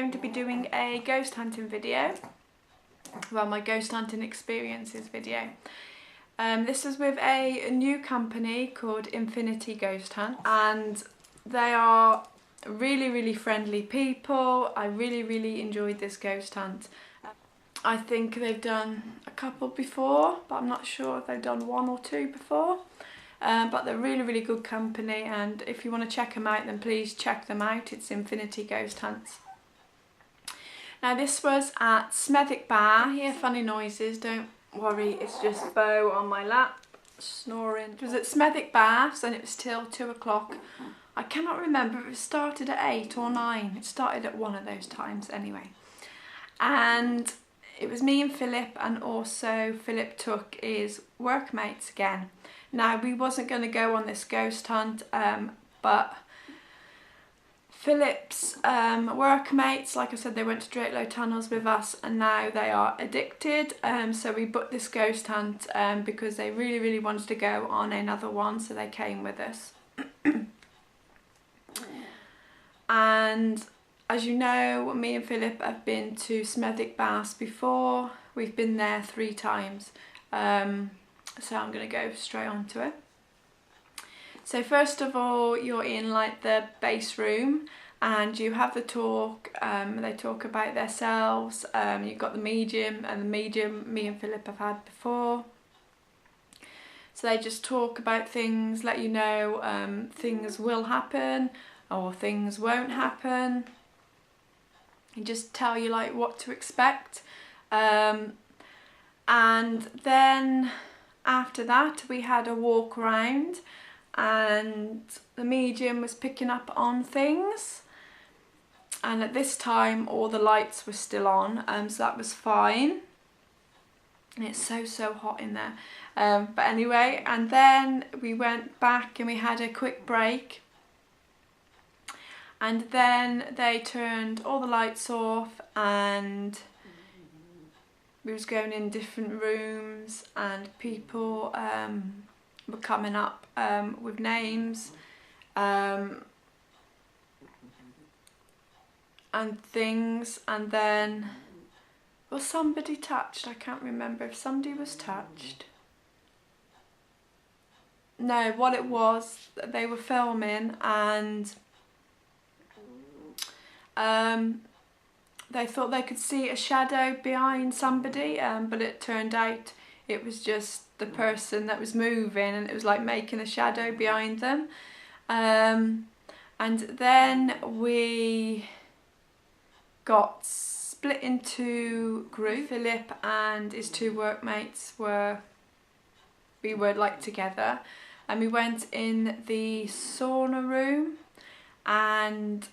going to be doing a ghost hunting video. Well, my ghost hunting experiences video. This is with a new company called Infinity Ghost Hunt, and they are really friendly people. I really enjoyed this ghost hunt. I think they've done a couple before, but I'm not sure if they've done one or two before. But they're really good company, and if you want to check them out, then please check them out. It's Infinity Ghost Hunts. Now this was at Smethwick Bar. Hear funny noises, don't worry, it's just Bo on my lap snoring. It was at Smethwick Bar, and it was till 2 o'clock. I cannot remember if it started at 8 or 9. It started at one of those times anyway. And it was me and Philip, and also Philip took his workmates again. Now we wasn't going to go on this ghost hunt, but Philip's workmates, like I said, they went to Drakelow Tunnels with us, and now they are addicted. So we booked this ghost hunt because they really wanted to go on another one, so they came with us. And as you know, me and Philip have been to Smethwick Baths before. We've been there 3 times. So I'm going to go straight on to it. So first of all, you're in like the base room, and you have the talk. They talk about themselves. You've got the medium, and the medium me and Philip have had before. So they just talk about things, let you know things will happen or things won't happen. And just tell you like what to expect. And then after that we had a walk around, and the medium was picking up on things, and at this time all the lights were still on, so that was fine. And it's so hot in there, but anyway, and then we went back and we had a quick break, and then they turned all the lights off, and we was going in different rooms, and people were coming up with names and things, and then was somebody touched? I can't remember if somebody was touched. No, what it was, they were filming, and they thought they could see a shadow behind somebody, but it turned out it was just the person that was moving, and it was like making a shadow behind them. And then we got split into groups. Philip and his 2 workmates we were like together, and we went in the sauna room, and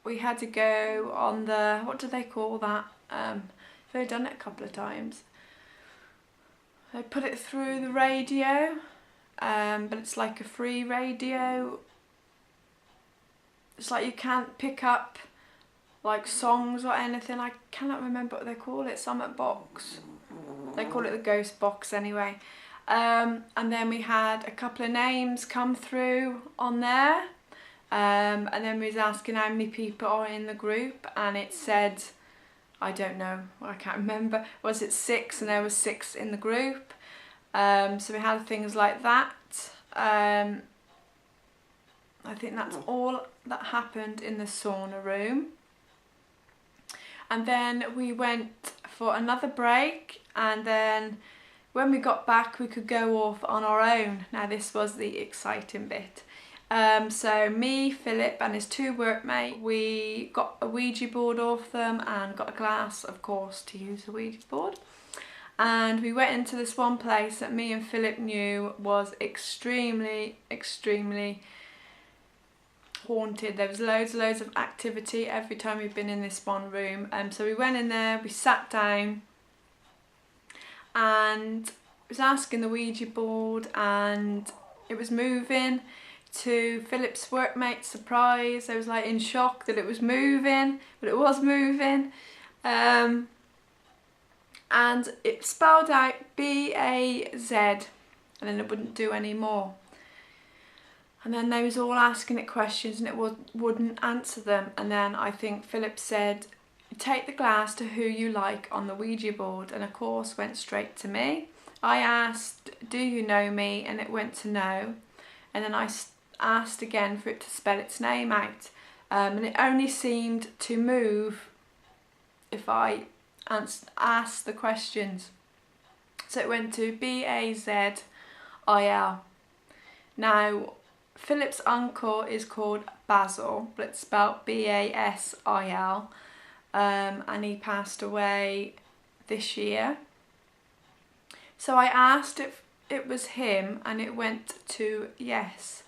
we had to go on the, what do they call that? They've done it a couple of times. They put it through the radio, but it's like a free radio. It's like you can't pick up like songs or anything. I cannot remember what they call it. Summit box. They call it the ghost box anyway. And then we had a couple of names come through on there. And then we was asking how many people are in the group, and it said, I don't know, I can't remember, was it 6? And there was 6 in the group. So we had things like that. I think that's all that happened in the sauna room. And then we went for another break, and then when we got back we could go off on our own. Now this was the exciting bit. So me, Philip and his 2 workmates, we got a Ouija board off them and got a glass, of course, to use the Ouija board. And we went into this one place that me and Philip knew was extremely haunted. There was loads of activity every time we've been in this one room. So we went in there, we sat down, and was asking the Ouija board, and it was moving. To Philip's workmate's surprise, I was like in shock that it was moving, but it was moving. And it spelled out B-A-Z, and then it wouldn't do any more. And then they was all asking it questions and it wouldn't answer them. And then I think Philip said, take the glass to who you like on the Ouija board, and of course went straight to me. I asked, do you know me? And it went to no. And then I asked again for it to spell its name out. And it only seemed to move if I asked the questions. So it went to Bazil. Now, Philip's uncle is called Basil, but it's spelled Basil, and he passed away this year. So I asked if it was him, and it went to yes.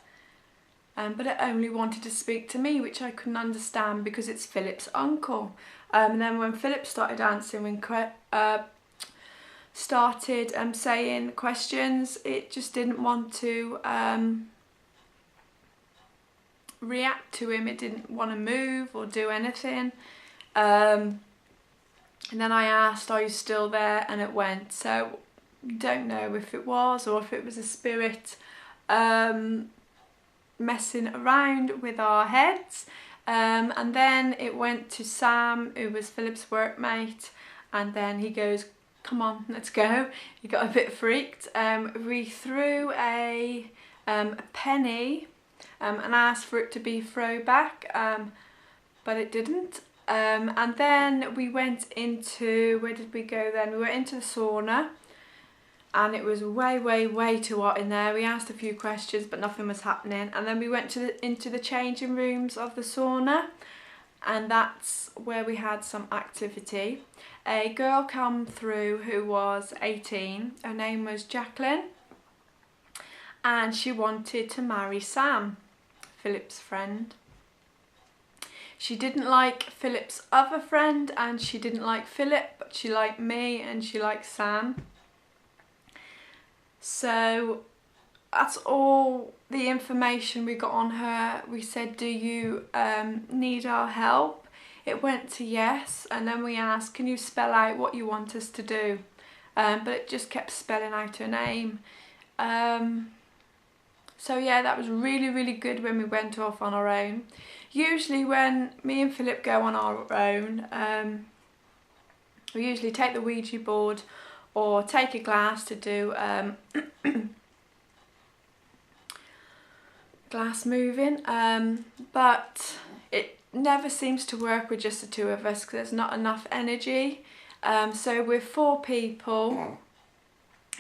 But it only wanted to speak to me, which I couldn't understand because it's Philip's uncle. And then when Philip started answering, started saying questions, it just didn't want to react to him. It didn't want to move or do anything. And then I asked, are you still there? And it went. So don't know if it was or if it was a spirit messing around with our heads. And then it went to Sam, who was Philip's workmate, and then he goes, come on, let's go. He got a bit freaked. We threw a penny and asked for it to be thrown back, but it didn't. And then we went into, where did we go then? We went into the sauna, and it was way too hot in there. We asked a few questions, but nothing was happening. And then we went into the changing rooms of the sauna, and that's where we had some activity. A girl came through who was 18. Her name was Jacqueline, and she wanted to marry Sam, Philip's friend. She didn't like Philip's other friend, and she didn't like Philip, but she liked me and she liked Sam. So that's all the information we got on her. We said, do you need our help? It went to yes, and then we asked, can you spell out what you want us to do? But it just kept spelling out her name. So yeah, that was really good when we went off on our own. Usually when me and Philip go on our own, we usually take the Ouija board or take a glass to do glass moving, but it never seems to work with just the two of us because there's not enough energy. So with 4 people,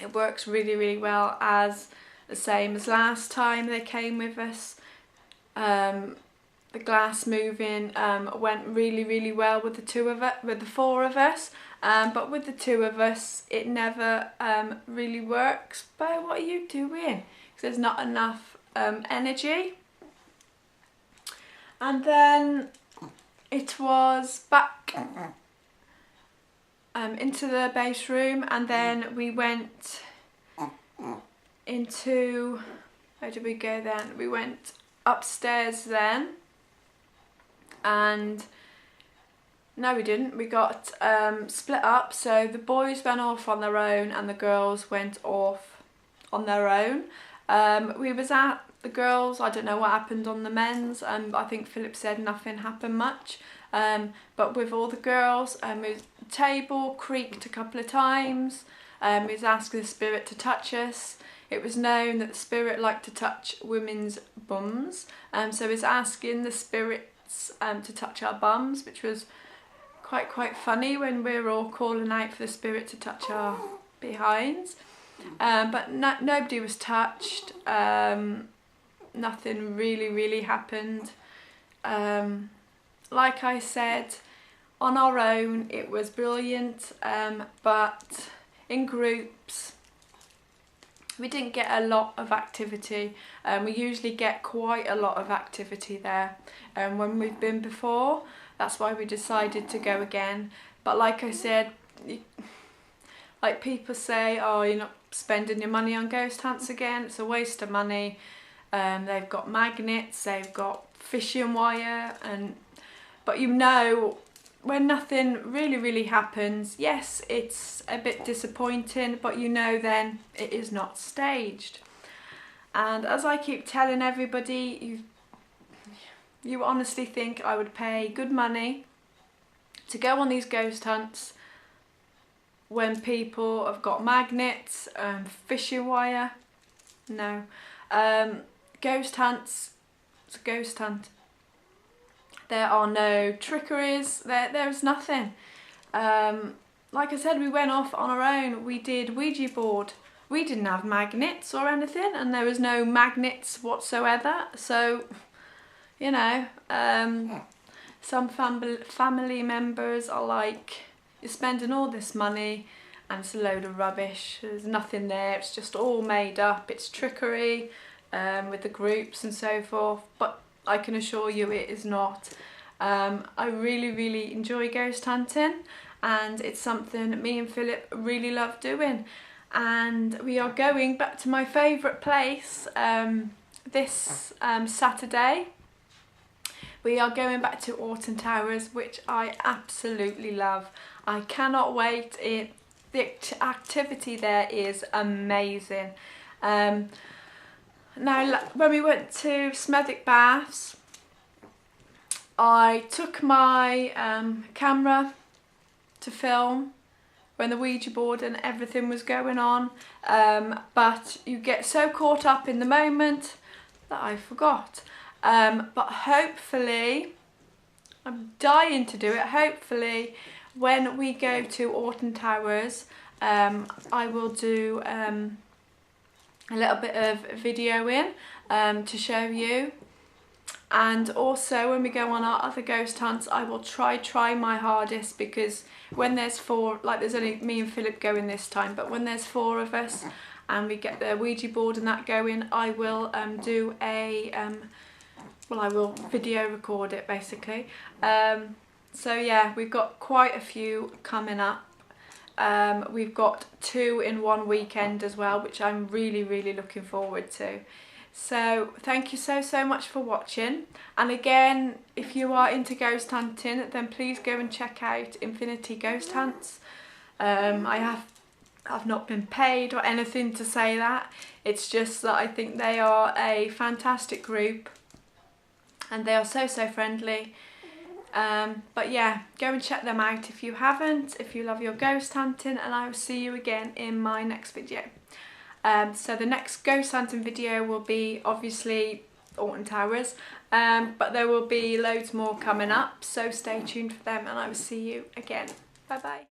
it works really well, as the same as last time they came with us. The glass moving went really well with the 4 of us, but with the 2 of us it never really works. But what are you doing? Because there's not enough energy. And then it was back into the base room, and then we went into, where did we go then? We went upstairs then, and no we didn't, we got split up. So the boys went off on their own and the girls went off on their own. We was at the girls, I don't know what happened on the men's, I think Philip said nothing happened much, but with all the girls, the table creaked a couple of times. We was asking the spirit to touch us. It was known that the spirit liked to touch women's bums, so it's asking the spirits to touch our bums, which was quite funny when we were all calling out for the spirit to touch our behinds. But nobody was touched. Nothing really happened. Like I said, on our own it was brilliant, but in groups we didn't get a lot of activity. We usually get quite a lot of activity there when we've been before. That's why we decided to go again. But like I said, like people say, oh, you're not spending your money on ghost hunts again, it's a waste of money. They've got magnets, they've got fishing wire, but you know, when nothing really happens, yes, it's a bit disappointing, but you know then it is not staged. And as I keep telling everybody, you honestly think I would pay good money to go on these ghost hunts when people have got magnets, fishing wire? No. Ghost hunts, it's a ghost hunt. There are no trickeries, there's nothing. Like I said, we went off on our own, we did Ouija board. We didn't have magnets or anything, and there was no magnets whatsoever, so, you know, some family members are like, you're spending all this money and it's a load of rubbish, there's nothing there, it's just all made up, it's trickery with the groups and so forth, but I can assure you it is not. I really enjoy ghost hunting, and it's something me and Philip really love doing, and we are going back to my favourite place this Saturday. We are going back to Alton Towers, which I absolutely love. I cannot wait. The activity there is amazing. Now, when we went to Smethwick Baths, I took my camera to film when the Ouija board and everything was going on, but you get so caught up in the moment that I forgot. But hopefully, I'm dying to do it, hopefully when we go to Alton Towers, I will do a little bit of videoing to show you. And also when we go on our other ghost hunts, I will try my hardest, because when there's four, like there's only me and Philip going this time, but when there's 4 of us and we get the Ouija board and that going, I will do a, well, I will video record it basically. So yeah, we've got quite a few coming up. We've got 2 in one weekend as well, which I'm really looking forward to. So thank you so much for watching, and again, if you are into ghost hunting, then please go and check out Infinity Ghost Hunts. I've not been paid or anything to say that, it's just that I think they are a fantastic group and they are so friendly. But yeah, go and check them out if you haven't, if you love your ghost hunting, and I will see you again in my next video. So the next ghost hunting video will be obviously Alton Towers, but there will be loads more coming up, so stay tuned for them, and I will see you again. Bye bye.